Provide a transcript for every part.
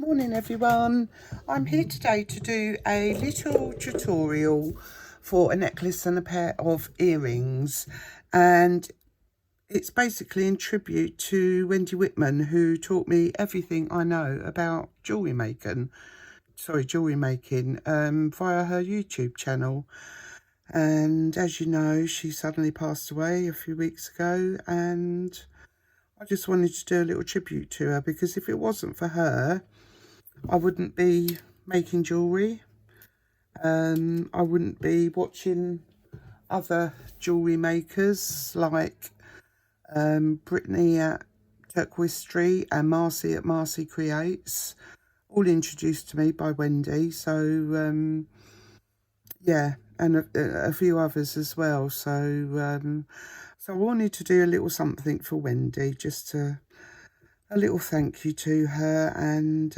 Morning everyone. I'm here today to do a little tutorial for a necklace and a pair of earrings, and it's basically in tribute to Wendy Whitman, who taught me everything I know about jewellery making via her YouTube channel. And as you know, she suddenly passed away a few weeks ago, and I just wanted to do a little tribute to her, because if it wasn't for her, I wouldn't be making jewellery. I wouldn't be watching other jewellery makers like Brittany at Turquoise Street and Marcy at Marcy Creates, all introduced to me by Wendy. So yeah, and a few others as well. So I wanted to do a little something for Wendy, just to a little thank you to her, and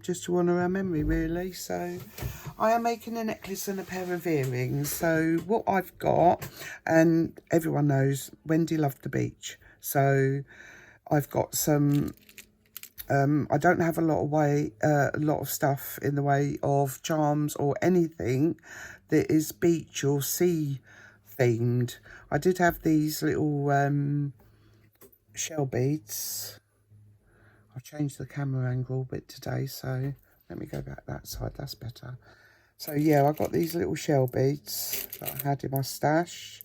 just to honour her memory, really. So I am making a necklace and a pair of earrings. So what I've got, and everyone knows Wendy loved the beach, so I've got some I don't have a lot of stuff in the way of charms or anything that is beach or sea themed. I did have these little shell beads. I've changed the camera angle a bit today, so let me go back that side, that's better. So yeah, I got these little shell beads that I had in my stash,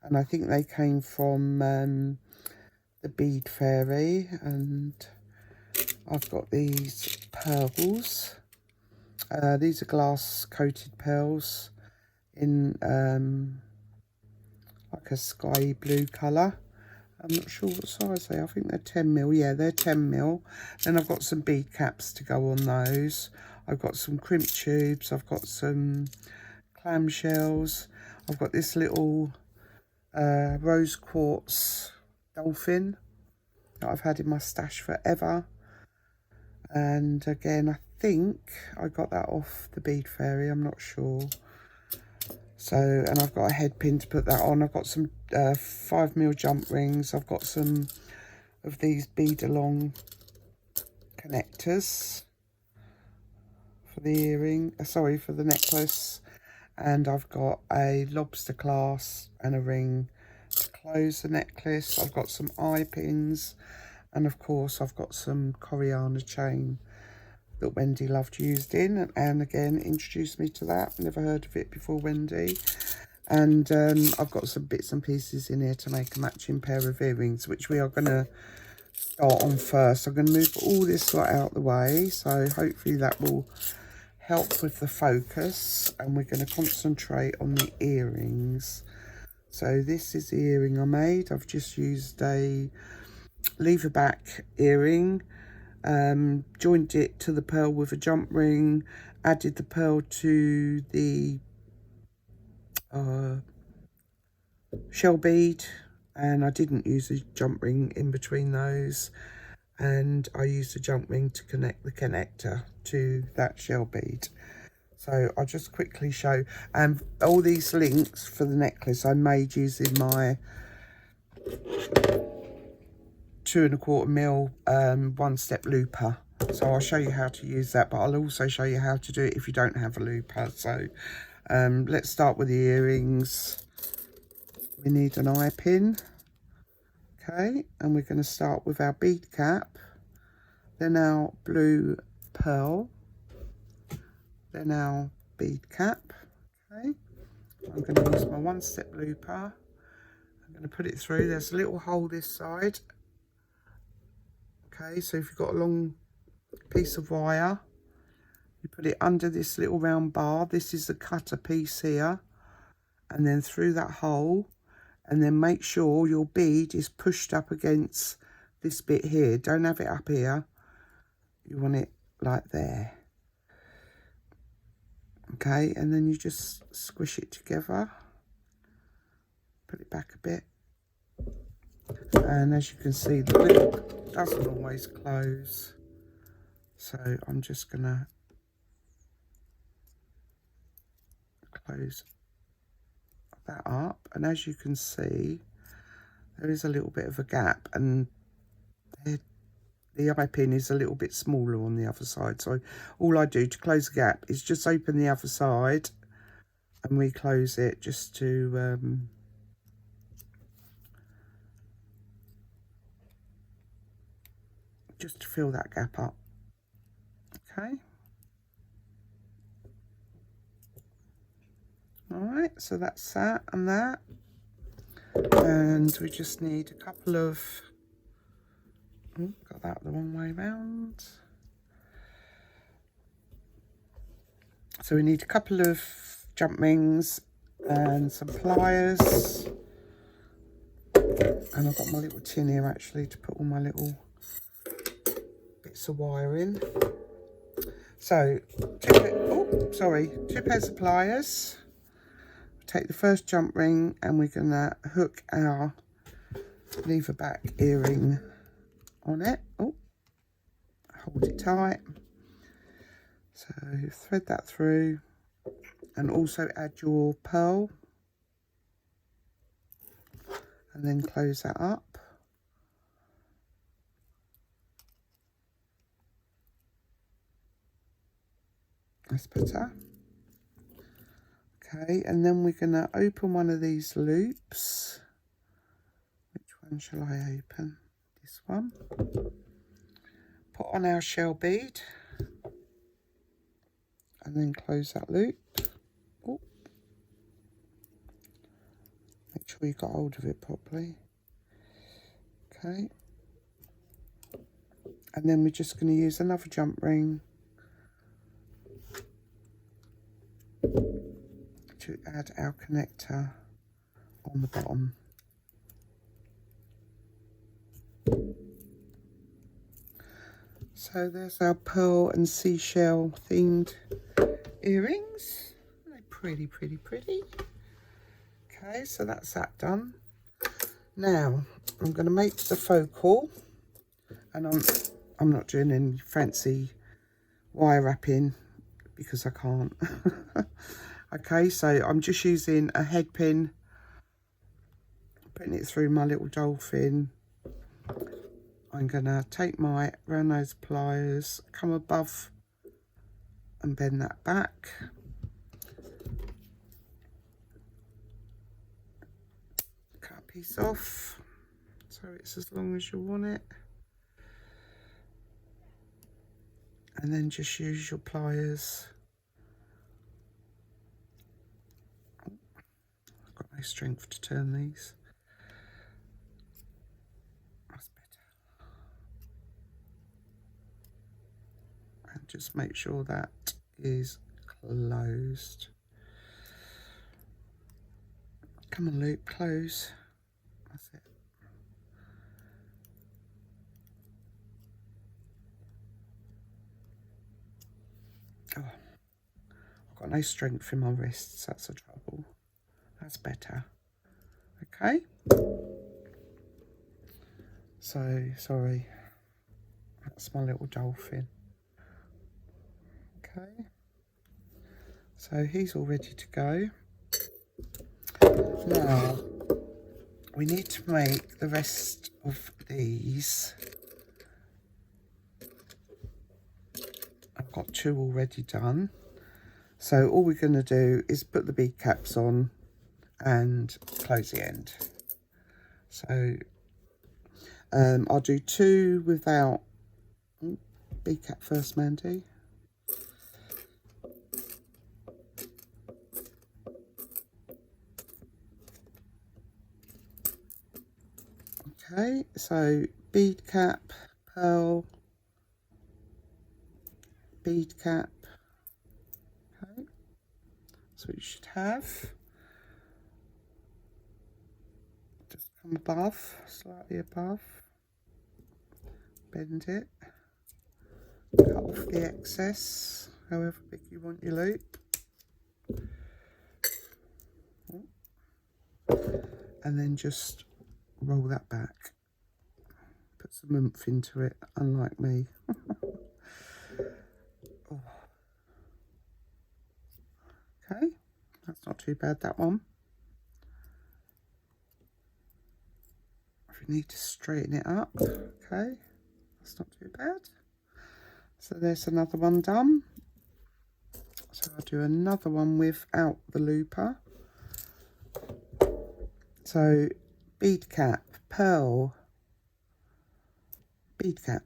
and I think they came from the Bead Fairy. And I've got these pearls. These are glass coated pearls in like a sky blue colour. I'm not sure what size they are. I think they're 10mm. Yeah, they're 10mm. Then I've got some bead caps to go on those. I've got some crimp tubes. I've got some clamshells. I've got this little rose quartz dolphin that I've had in my stash forever. And again, I think I got that off the Bead Fairy. I'm not sure. So, and I've got a head pin to put that on. I've got some 5mm jump rings. I've got some of these bead along connectors for the earring, for the necklace. And I've got a lobster clasp and a ring to close the necklace. I've got some eye pins, and of course I've got some Coriana chain that Wendy loved used in, and again introduced me to that. Never heard of it before, Wendy. And I've got some bits and pieces in here to make a matching pair of earrings, which we are going to start on first. I'm going to move all this lot out the way, so hopefully that will help with the focus, and we're going to concentrate on the earrings. So this is the earring I made. I've just used a lever back earring, joined it to the pearl with a jump ring, added the pearl to the shell bead, and I didn't use a jump ring in between those, and I used a jump ring to connect the connector to that shell bead. So I'll just quickly show, and all these links for the necklace I made using my 2¼ mil one-step looper. So I'll show you how to use that, but I'll also show you how to do it if you don't have a looper. So let's start with the earrings. We need an eye pin. Okay, and we're going to start with our bead cap, then our blue pearl, then our bead cap. Okay, I'm going to use my one-step looper. I'm going to put it through. There's a little hole this side. Okay, so if you've got a long piece of wire, you put it under this little round bar. This is the cutter piece here, and then through that hole, and then make sure your bead is pushed up against this bit here. Don't have it up here. You want it like there. Okay, and then you just squish it together. Put it back a bit. And as you can see, the lid doesn't always close. So I'm just gonna close that up, and as you can see, there is a little bit of a gap, and there the eye pin is a little bit smaller on the other side. So all I do to close the gap is just open the other side and reclose it just to fill that gap up. Okay. All right, so that's that and that. And we just need a couple of, oh, got that the wrong way round. So we need a couple of jump rings and some pliers. And I've got my little tin here actually to put all my little bits of wire in. So, two pairs of pliers. Take the first jump ring and we're gonna hook our lever back earring on it. Oh, hold it tight. So thread that through and also add your pearl and then close that up. That's better. Okay, and then we're going to open one of these loops. Which one shall I open? This one. Put on our shell bead and then close that loop. Oh. Make sure you got hold of it properly. Okay. And then we're just going to use another jump ring to add our connector on the bottom. So there's our pearl and seashell themed earrings. They're pretty, pretty, pretty. Okay, so that's that done. Now I'm going to make the focal, and I'm not doing any fancy wire wrapping because I can't. Okay, so I'm just using a head pin, putting it through my little dolphin. I'm gonna take my round nose pliers, come above and bend that back. Cut a piece off so it's as long as you want it. And then just use your pliers. I've got no strength to turn these. That's better. And just make sure that is closed. Come on, loop, close. That's it. Oh, I've got no strength in my wrists, that's the trouble. That's better. Okay. So, sorry. That's my little dolphin. Okay. So he's all ready to go. Now, we need to make the rest of these. I've got two already done. So all we're going to do is put the bead caps on and close the end. So I'll do two without bead cap first, Mandy. Okay, so bead cap, pearl, bead cap. Okay, so you should have. Just come above, slightly above, bend it, cut off the excess, however big you want your loop. And then just roll that back. Put some oomph into it, unlike me. Oh. Okay, that's not too bad, that one. If you need to straighten it up, okay, That's not too bad. So there's another one done. So I'll do another one without the looper. So bead cap, pearl, bead cap,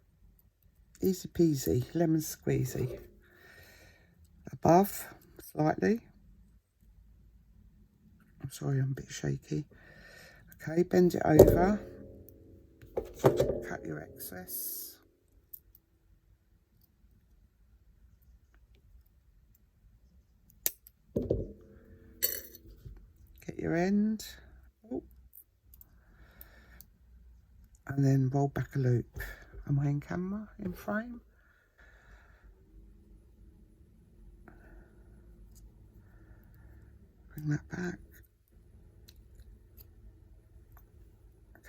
easy peasy, lemon squeezy. Above, slightly. I'm sorry, I'm a bit shaky. Okay, bend it over, cut your excess. Get your end. Oh. And then roll back a loop. Am I in camera, in frame? Bring that back.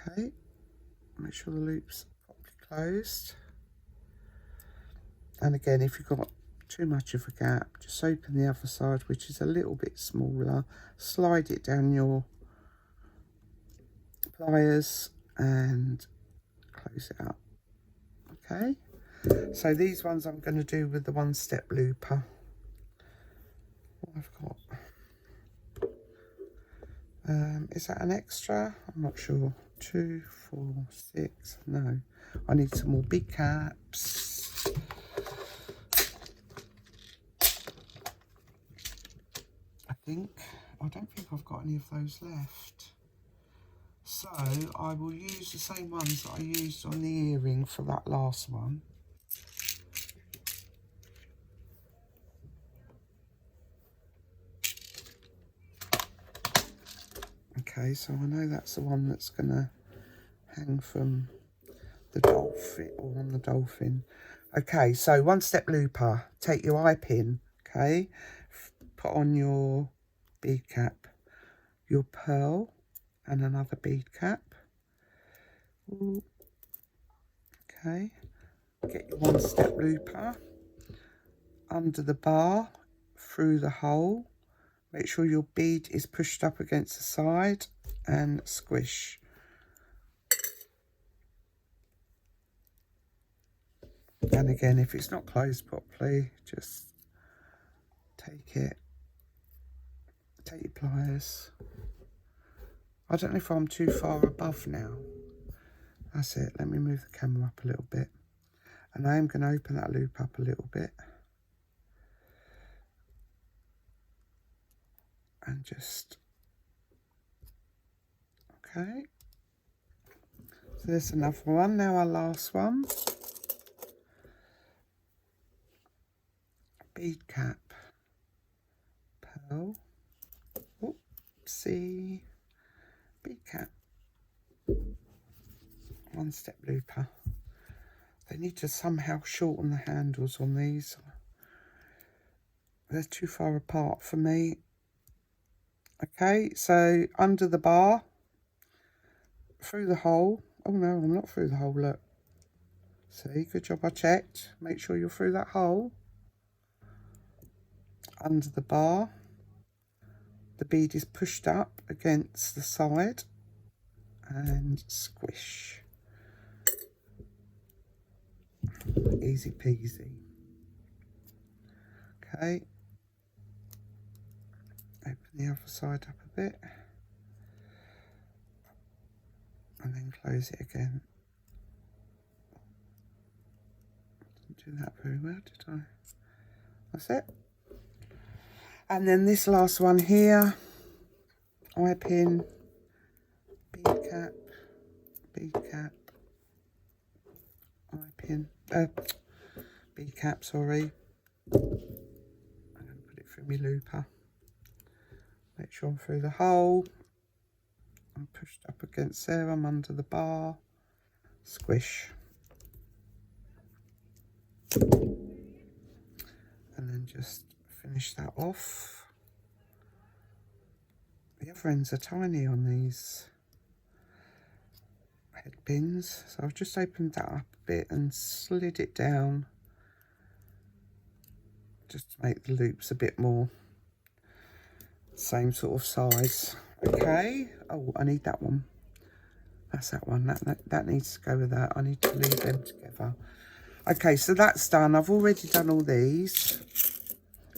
Okay, make sure the loop's properly closed. And again, if you've got too much of a gap, just open the other side, which is a little bit smaller, slide it down your pliers and close it up. Okay, so these ones I'm going to do with the one-step looper. What I've got, is that an extra? I'm not sure. 2, 4, 6, no, I need some more big caps. I don't think I've got any of those left. So I will use the same ones that I used on the earring for that last one. Okay, so I know that's the one that's going to hang from the dolphin, or on the dolphin. Okay, so one-step looper. Take your eye pin, okay, put on your bead cap, your pearl, and another bead cap. Ooh. Okay, get your one-step looper under the bar, through the hole. Make sure your bead is pushed up against the side and squish. And again, if it's not closed properly, just take your pliers. I don't know if I'm too far above now. That's it. Let me move the camera up a little bit. And I am going to open that loop up a little bit. And just, okay. So there's another one. Now our last one. Bead cap, pearl, oopsie, bead cap, one-step looper. They need to somehow shorten the handles on these. They're too far apart for me. Okay, so under the bar, through the hole. Oh no, I'm not through the hole, look. See, good job I checked. Make sure you're through that hole. Under the bar, the bead is pushed up against the side and squish. Easy peasy. Okay, open the other side up a bit and then close it again. Didn't do that very well, did I? That's it. And then this last one here, eye pin, bead cap, eye pin, bead cap, sorry. I'm going to put it through my looper. Make sure I'm through the hole. I'm pushed up against there, I'm under the bar. Squish. And then just finish that off. The other ends are tiny on these head pins, so I've just opened that up a bit and slid it down just to make the loops a bit more same sort of size. Okay, oh, I need that one. That's that one. That needs to go with that. I need to leave them together. Okay, so that's done. I've already done all these.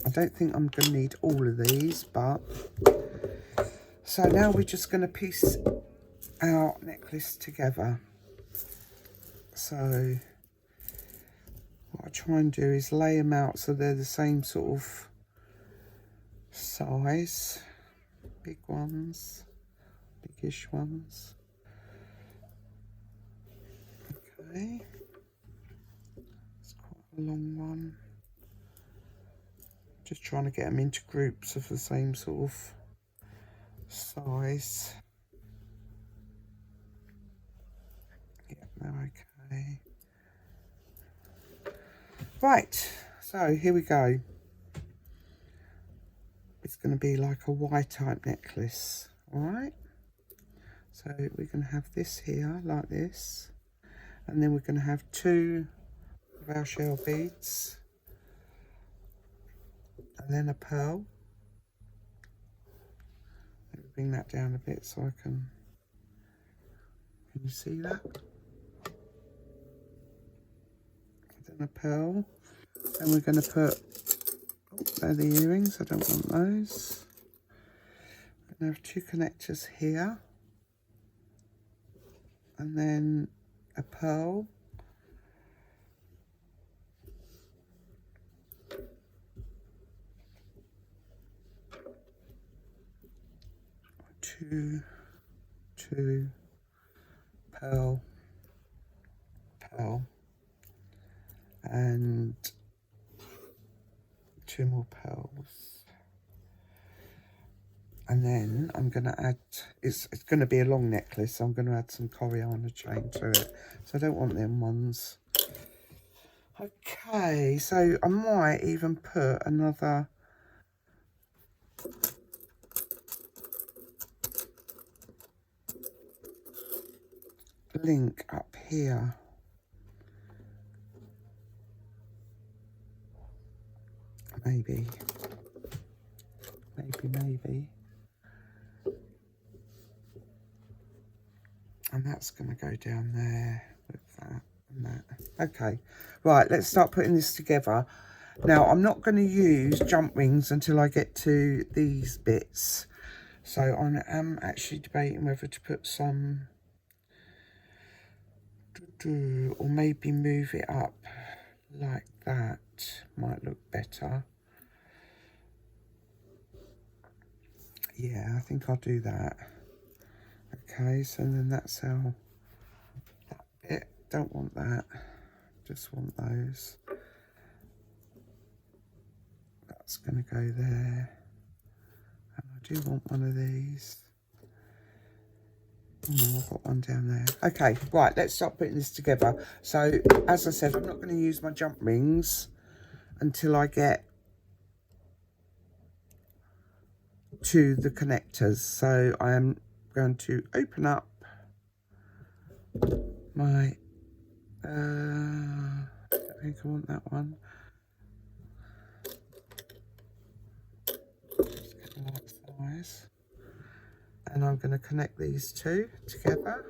I don't think I'm going to need all of these, but... So now we're just going to piece our necklace together. So what I try and do is lay them out so they're the same sort of size. Big ones, biggish ones. Okay, it's quite a long one. Just trying to get them into groups of the same sort of size. Yeah, they're okay. Right, so here we go. It's going to be like a Y type necklace, all right? So we're going to have this here like this, and then we're going to have 2 of our shell beads, and then a pearl. Let me bring that down a bit so I can you see that? Then a pearl. Then we're going to put, oh, they're the earrings, I don't want those. We're going to have 2 connectors here, and then a pearl. Two, pearl, pearl, and 2 more pearls. And then I'm going to add, it's going to be a long necklace, so I'm going to add some Coriander chain to it. So I don't want them ones. Okay, so I might even put another link up here. Maybe. And that's going to go down there with that and that. Okay, right, let's start putting this together. Now, I'm not going to use jump rings until I get to these bits. So I am actually debating whether to put some, or maybe move it up like that. Might look better. Yeah, I think I'll do that. Okay, so then that's how that bit. Don't want that. Just want those. That's going to go there. And I do want one of these. Oh, no, I've got one down there. Okay, right, let's start putting this together. So, as I said, I'm not going to use my jump rings until I get to the connectors. So I am going to open up my I think I want that one. Just get the right size. And I'm going to connect these 2 together.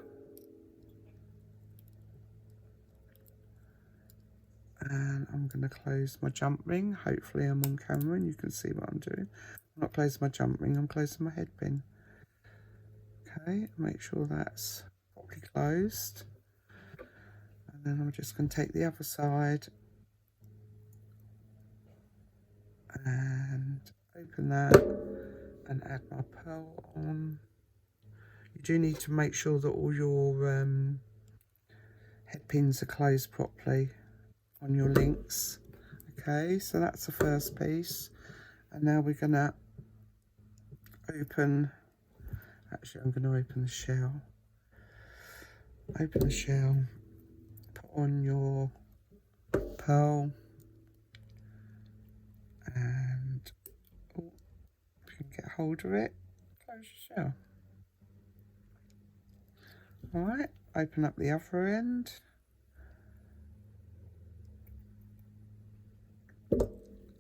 And I'm going to close my jump ring. Hopefully I'm on camera and you can see what I'm doing. I'm not closing my jump ring, I'm closing my head pin. Okay, make sure that's properly closed. And then I'm just going to take the other side and open that and add my pearl on. You do need to make sure that all your head pins are closed properly on your links. Okay, so that's the first piece. And now we're going to open, actually I'm going to open the shell. Open the shell, put on your pearl, and oh, if you can get hold of it, close your shell. Alright, open up the other end.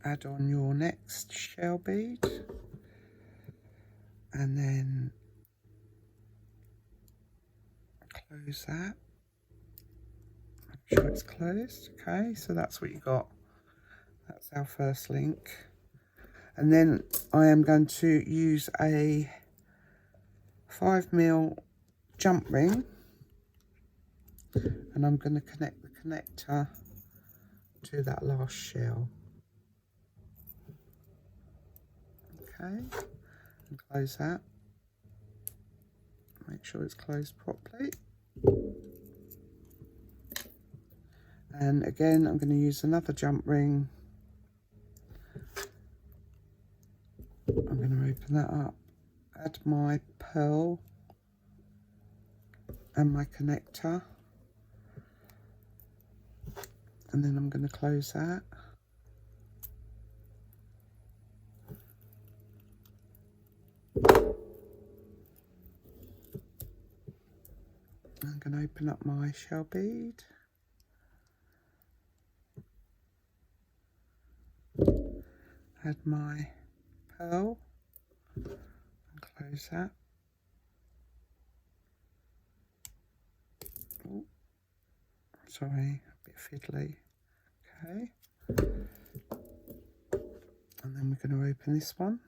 Add on your next shell bead. And then close that. Make sure it's closed. Okay, so that's what you got. That's our first link. And then I am going to use a 5mm jump ring, and I'm going to connect the connector to that last shell. Okay, and close that. Make sure it's closed properly. And again, I'm going to use another jump ring. I'm going to open that up, add my pearl and my connector, and then I'm going to close that. I'm going to open up my shell bead, add my pearl and close that. Oh, sorry, a bit fiddly. Okay, and then we're going to open this one.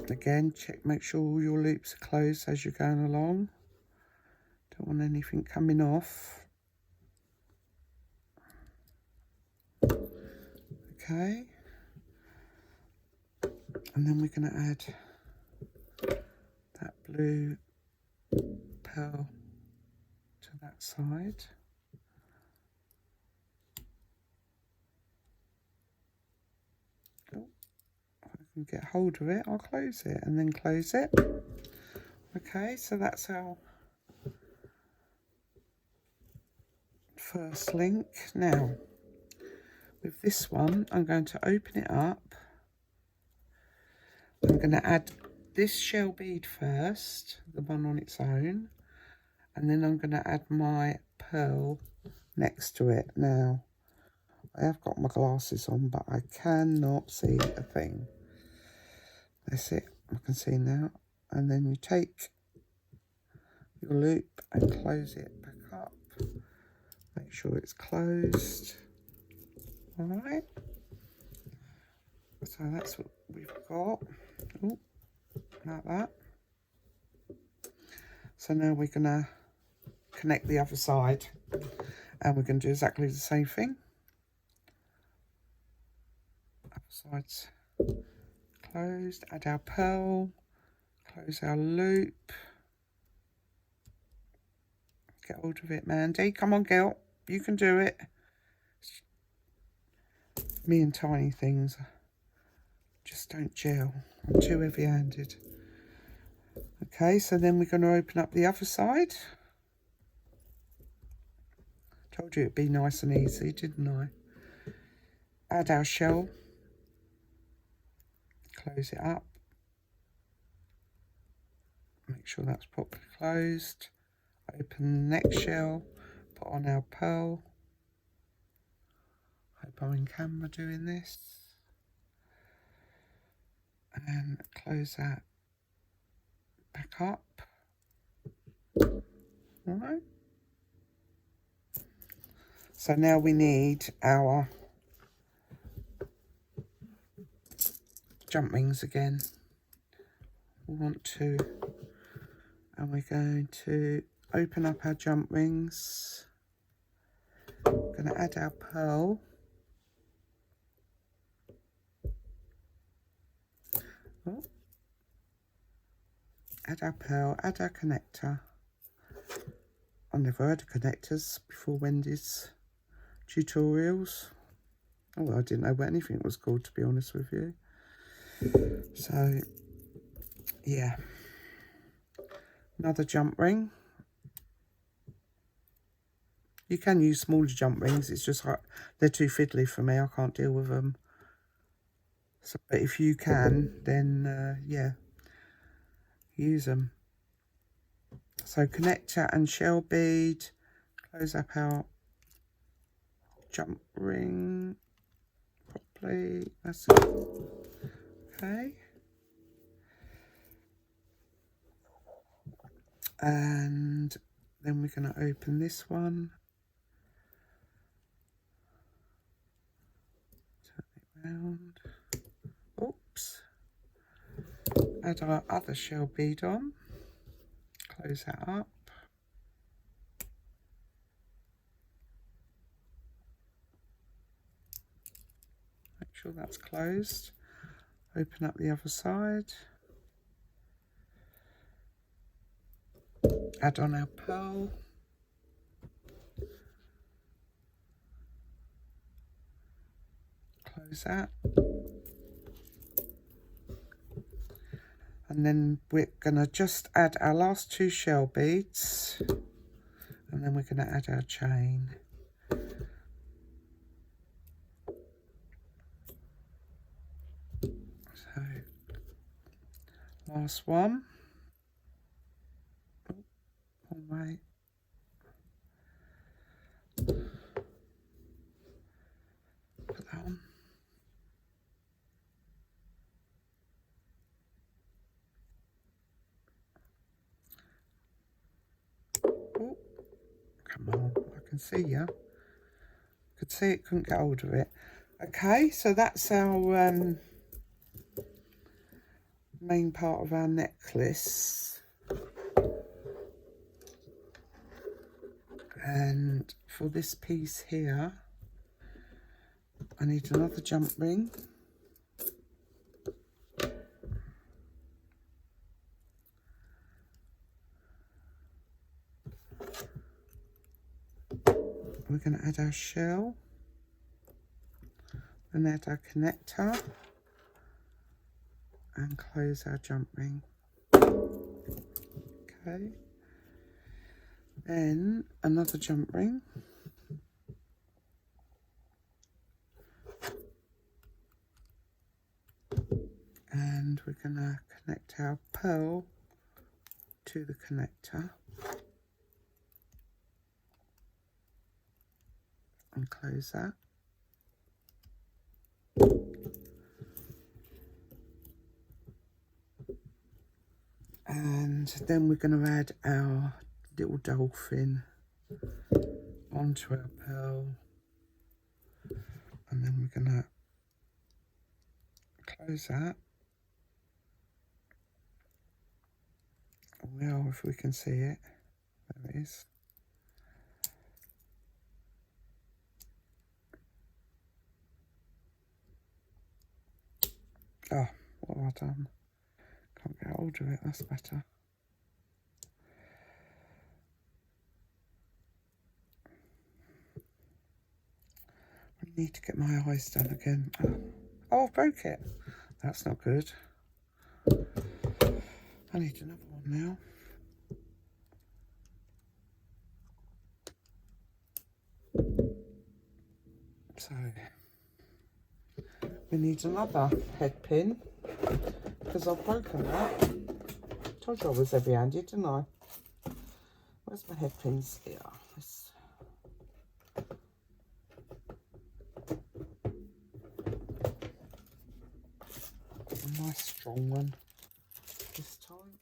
Again, check, make sure all your loops are closed as you're going along. Don't want anything coming off. Okay, and then we're going to add that blue pearl to that side. Oh, if I can get hold of it, I'll close it and then close it. Okay, so that's our first link. Now, with this one, I'm going to open it up. I'm going to add this shell bead first, the one on its own, and then I'm going to add my pearl next to it. Now, I have got my glasses on, but I cannot see a thing. That's it, I can see now. And then you take your loop and close it back up. Make sure it's closed. All right. So that's what we've got. Ooh, like that. So now we're going to connect the other side, and we're going to do exactly the same thing. Other side's closed, add our pearl, close our loop. Get hold of it, Mandy. Come on, girl. You can do it. Me and tiny things just don't gel. I'm too heavy-handed. Okay, so then we're going to open up the other side. Told you it'd be nice and easy, didn't I? Add our shell. Close it up. Make sure that's properly closed. Open the next shell. Put on our pearl. Hope I'm in camera doing this. And close that back up. Alright. So now we need our jump rings again. We want to, and we're going to open up our jump rings. We're going to add our pearl. Oh. Add our pearl, add our connector. I've never heard of connectors before Wendy's tutorials. Oh, well, I didn't know what anything was called, to be honest with you. So, yeah. Another jump ring. You can use smaller jump rings, it's just like they're too fiddly for me, I can't deal with them. So, but if you can, then yeah, use them. So connector and shell bead, close up our jump ring properly. That's it. Okay. And then we're going to open this one, turn it round, oops, add our other shell bead on, close that up, make sure that's closed, open up the other side, add on our pearl, close that, and then we're going to just add our last 2 shell beads, and then we're going to add our chain. So last one, oh wait, put that on. Oh, come on, I can see you. Could see it, couldn't get hold of it. Okay, so that's our main part of our necklace. And for this piece here, I need another jump ring. We're going to add our shell and add our connector and close our jump ring. Okay, then another jump ring, and we're going to connect our pearl to the connector and close that. And then we're going to add our little dolphin onto our pearl, and then we're going to close that. Well, if we can see it, there it is. Oh, what have I done? Can't get hold of it, that's better. I need to get my eyes done again. Oh, I broke it. That's not good. I need another one now. So, we need another head pin because I've broken that. Told you I was heavy-handed, didn't I? Where's my head pins? Here. A nice strong one this time.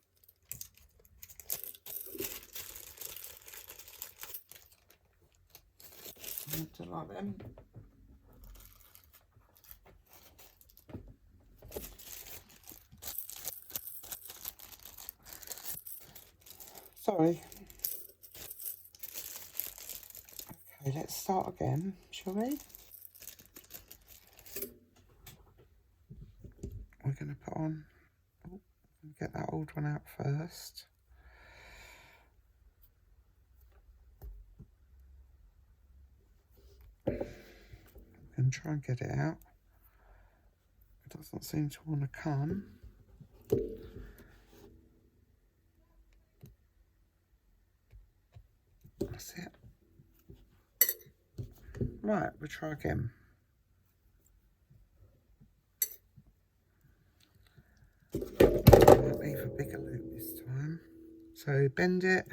I don't like them. Sorry. Okay, let's start again, shall we? We're going to put on, get that old one out first. And try and get it out. It doesn't seem to want to come. That's it. Right, we'll try again. I'll leave a bigger loop this time. So bend it.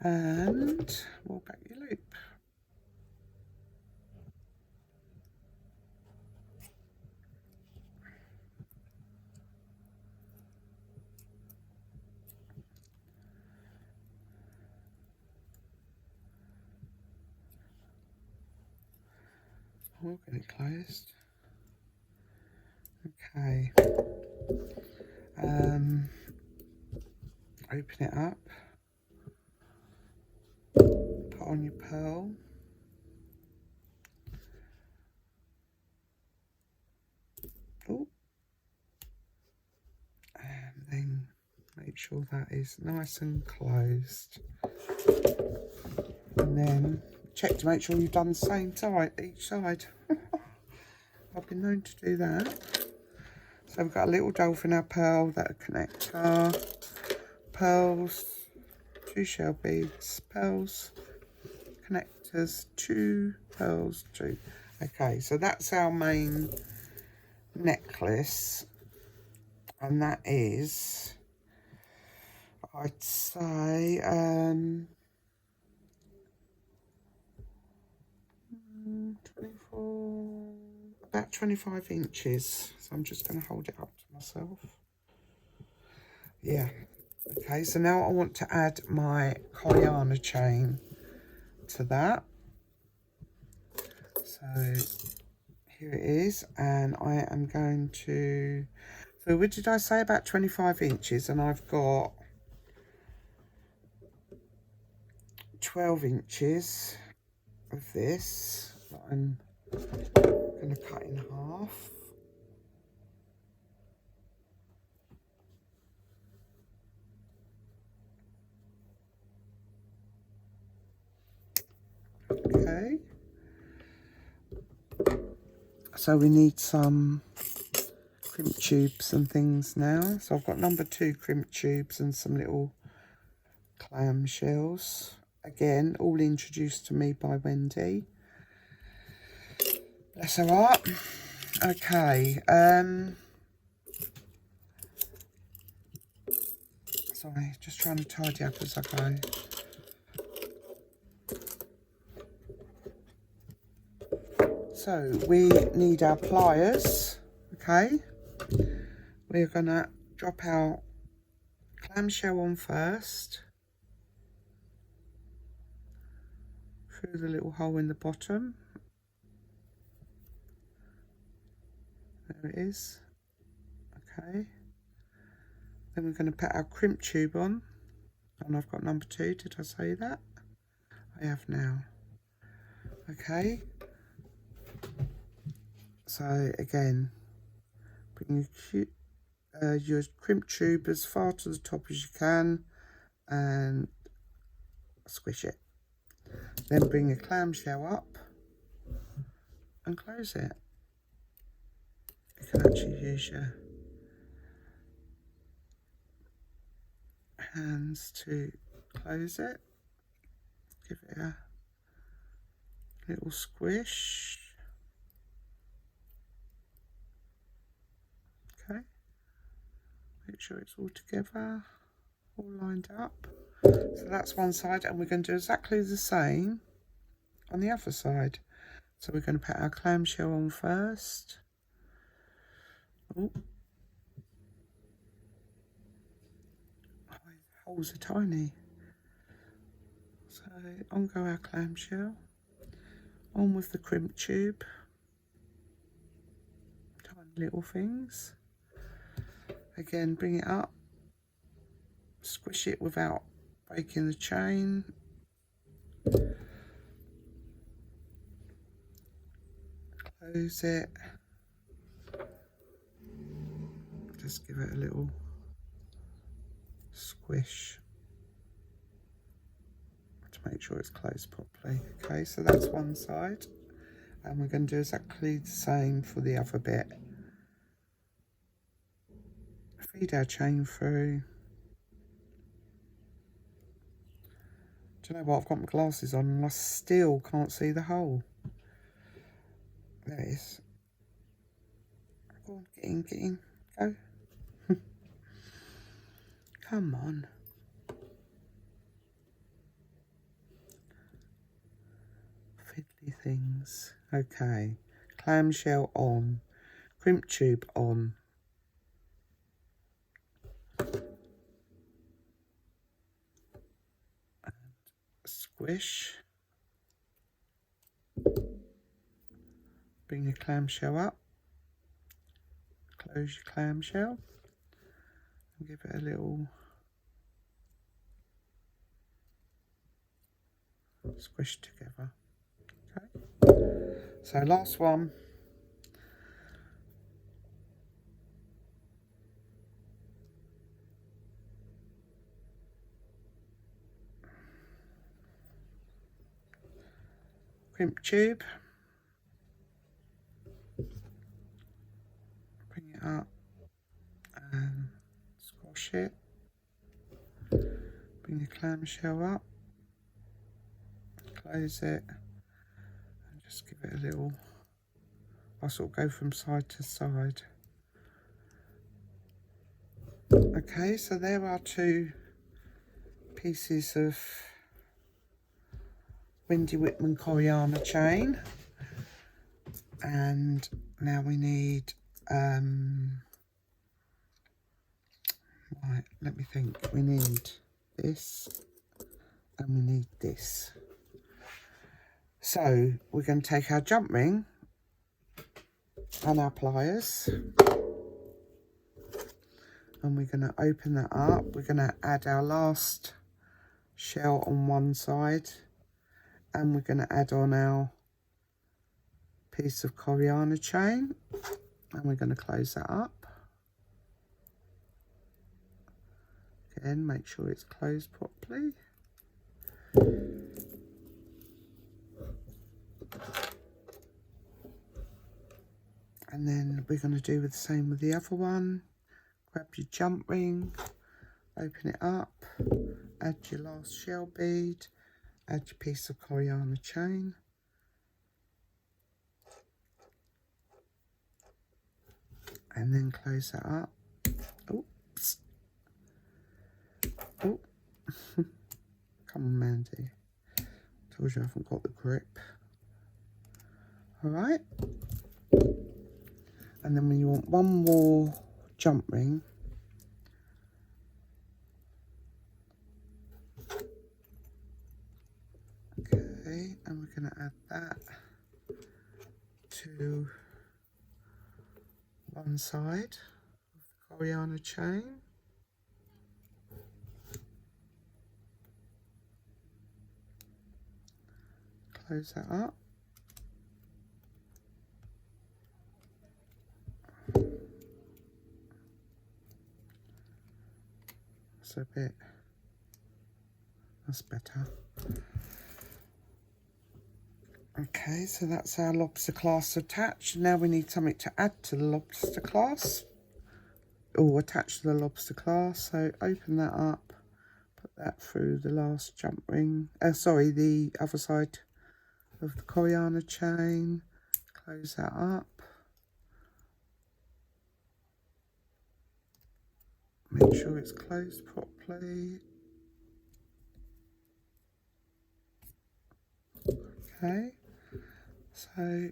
And roll back your loop. We'll get it closed. Okay. Open it up. Put on your pearl. Oh. And then make sure that is nice and closed. And then check to make sure you've done the same side, each side. I've been known to do that. So we've got a little dolphin, our pearl, that connector, pearls, 2 shell beads, pearls, connectors, 2 pearls, 2. Okay, so that's our main necklace, and that is, I'd say, about 25 inches. So I'm just going to hold it up to myself. Yeah. Okay, so now I want to add my Koreana chain to that. So here it is, and I am going to, so what did I say, about 25 inches, and I've got 12 inches of this that I'm going to cut in half. Okay, so we need some crimp tubes and things now. So I've got number 2 crimp tubes and some little clam shells. Again, all introduced to me by Wendy. Bless her heart. Okay, sorry, just trying to tidy up as I go. So we need our pliers, okay? We're gonna drop our clamshell on first, through the little hole in the bottom. There it is, okay. Then we're gonna put our crimp tube on, and I've got number 2, did I say that? I have now, okay. So again, bring your crimp tube as far to the top as you can and squish it. Then bring your clamshell up and close it. You can actually use your hands to close it. Give it a little squish. Okay. Make sure it's all together, all lined up. So that's one side, and we're going to do exactly the same on the other side. So we're going to put our clamshell on first. Oh, the holes are tiny. So on go our clamshell, on with the crimp tube, tiny little things. Again, bring it up, squish it without breaking the chain. Close it. Just give it a little squish to make sure it's closed properly. Okay, so that's one side, and we're going to do exactly the same for the other bit. Feed our chain through. Do you know what? I've got my glasses on and I still can't see the hole. There it is. Go on, get in, go. Come on. Fiddly things. Okay. Clamshell on. Crimp tube on. And squish. Bring your clamshell up, close your clamshell, and give it a little squish together. Okay, so last one. Crimp tube, bring it up and squash it. Bring the clamshell up, close it, and just give it a little, I'll sort of go from side to side. Okay, so there are 2 pieces of Wendy Whitman Coriana chain, and now we need right, let me think. We need this and we need this. So we're going to take our jump ring and our pliers, and we're going to open that up. We're going to add our last shell on one side, and we're going to add on our piece of Coriana chain, and we're going to close that up. Again, make sure it's closed properly. And then we're going to do the same with the other one. Grab your jump ring, open it up, add your last shell bead, add your piece of Coriana chain. And then close that up. Oops. Oh, come on, Mandy. Told you I haven't got the grip. All right. And then when you want one more jump ring, okay, and we're going to add that to one side of the Coriana chain. Close that up. That's a bit, that's better. Okay, so that's our lobster clasp attached. Now we need something to add to the lobster clasp, or attach to the lobster clasp. So open that up, put that through the last jump ring, sorry, the other side of the Coriana chain, close that up. Make sure it's closed properly. Okay, so,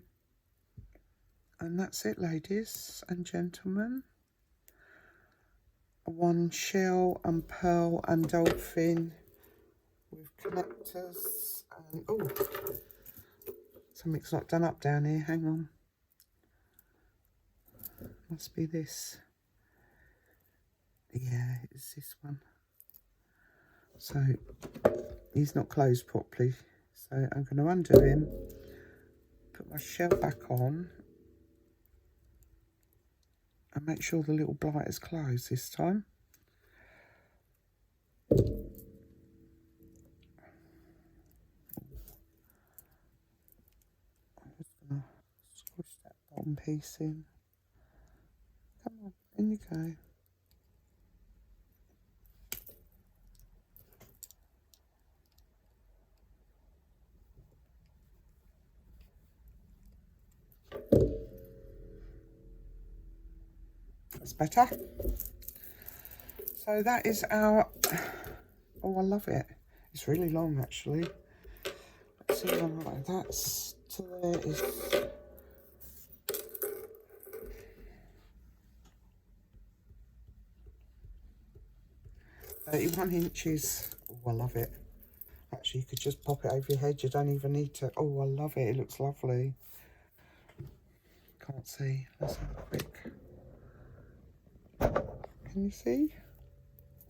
and that's it, ladies and gentlemen. One shell and pearl and dolphin with connectors and, oh, something's not done up down here, hang on. Must be this. Yeah, it's this one. So he's not closed properly, so I'm going to undo him, put my shell back on, and make sure the little blight is closed this time. I'm just going to squish that bottom piece in. Come on, in you go. That's better. So that is our, oh, I love it. It's really long actually. Let's see how like that's to there is 31 inches. Oh, I love it. Actually, you could just pop it over your head. You don't even need to. Oh, I love it. It looks lovely. Can't see. Let's have a quick. Can you see?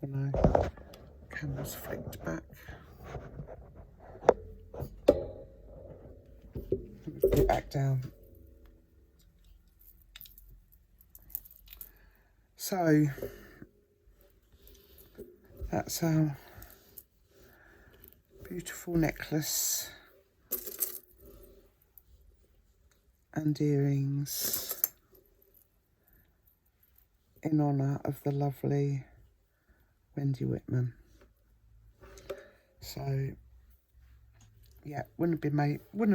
Oh no, camera's flicked back. Let me put it back down. So that's our beautiful necklace and earrings in honour of the lovely Wendy Whitman. So yeah, wouldn't have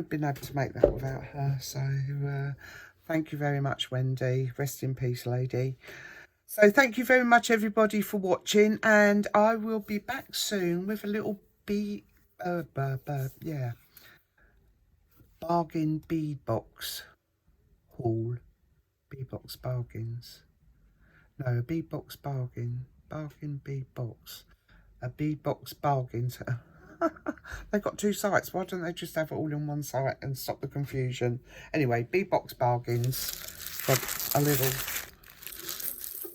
been able to make that without her. So thank you very much, Wendy. Rest in peace, lady. So thank you very much, everybody, for watching, and I will be back soon with a little bargain bead box haul. Bead box bargains. No, a bead box bargain. Bargain bead box. A bead box bargains. They've got 2 sites. Why don't they just have it all in one site and stop the confusion? Anyway, bead box bargains. Got a little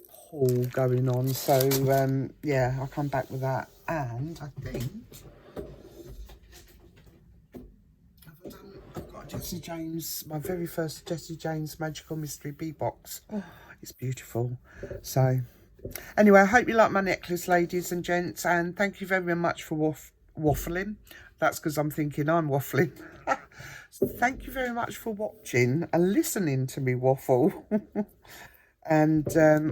haul going on. So, yeah, I'll come back with that. And I think I've got a Jessie James, my very first Jessie James Magical Mystery bead box. Oh, it's beautiful. So, anyway, I hope you like my necklace, ladies and gents. And thank you very much for waffling. That's because I'm thinking I'm waffling. So thank you very much for watching and listening to me waffle. And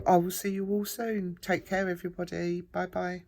I will see you all soon. Take care, everybody. Bye bye.